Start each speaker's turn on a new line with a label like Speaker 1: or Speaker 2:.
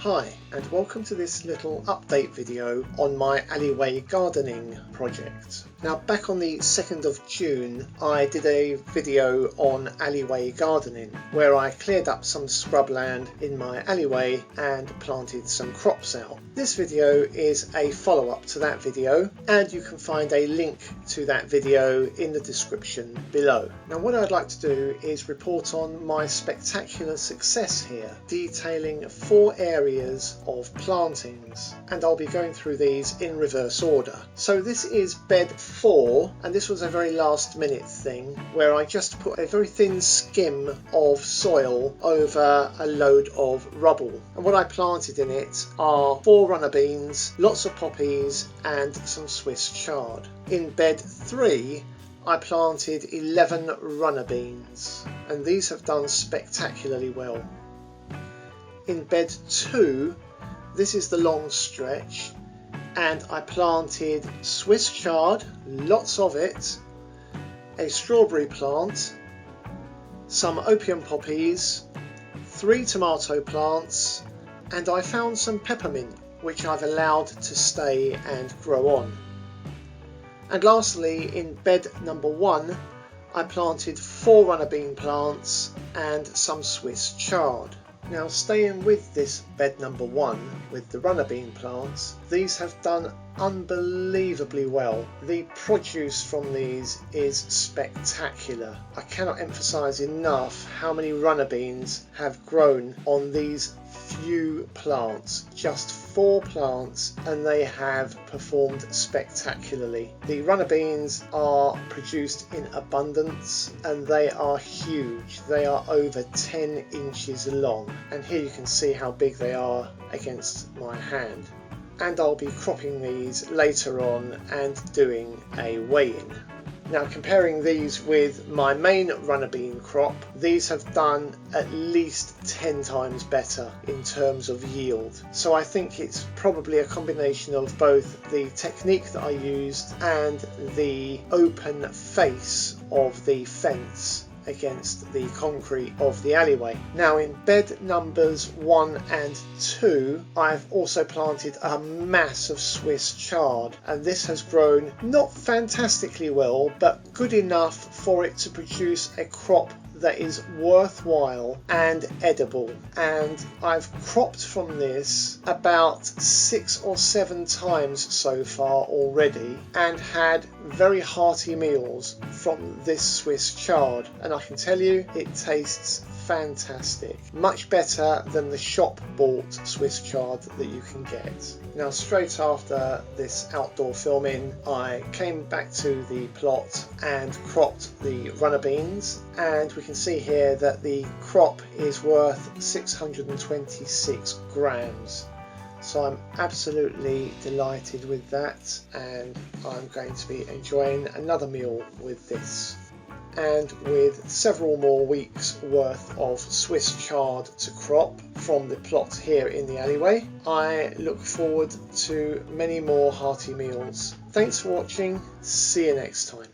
Speaker 1: Hi and welcome to this little update video on my Alleyway gardening project. Now back on the 2nd of June I did a video on alleyway gardening where I cleared up some scrubland in my alleyway and planted some crops out. This video is a follow-up to that video and you can find a link to that video in the description below. Now what I'd like to do is report on my spectacular success here, detailing 4 areas of plantings, and I'll be going through these in reverse order. So this is bed 4 and this was a very last minute thing where I just put a very thin skim of soil over a load of rubble, and what I planted in it are 4 runner beans, lots of poppies and some Swiss chard. In bed 3 I planted 11 runner beans and these have done spectacularly well. In bed 2, this is the long stretch, and I planted Swiss chard, lots of it, a strawberry plant, some opium poppies, 3 tomato plants, and I found some peppermint which I've allowed to stay and grow on. And lastly, in bed number 1 I planted 4 runner bean plants and some Swiss chard. Now staying with this bed number 1 with the runner bean plants, these have done unbelievably well. The produce from these is spectacular. I cannot emphasize enough how many runner beans have grown on these few plants, just 4 plants, and they have performed spectacularly. The runner beans are produced in abundance and they are huge. They are over 10 inches long, and here you can see how big they are against my hand. And I'll be cropping these later on and doing a weigh-in. Now comparing these with my main runner bean crop, these have done at least 10 times better in terms of yield. So I think it's probably a combination of both the technique that I used and the open face of the fence against the concrete of the alleyway. Now in bed numbers 1 and 2 I've also planted a mass of Swiss chard, and this has grown not fantastically well but good enough for it to produce a crop that is worthwhile and edible, and I've cropped from this about 6 or 7 times so far already and had very hearty meals from this Swiss chard, and I can tell you it tastes fantastic, much better than the shop bought Swiss chard that you can get. Now straight after this outdoor filming I came back to the plot and cropped the runner beans, and we can see here that the crop is worth 626 grams. So I'm absolutely delighted with that, and I'm going to be enjoying another meal with this. And with several more weeks worth of Swiss chard to crop from the plot here in the alleyway, I look forward to many more hearty meals. Thanks for watching, see you next time.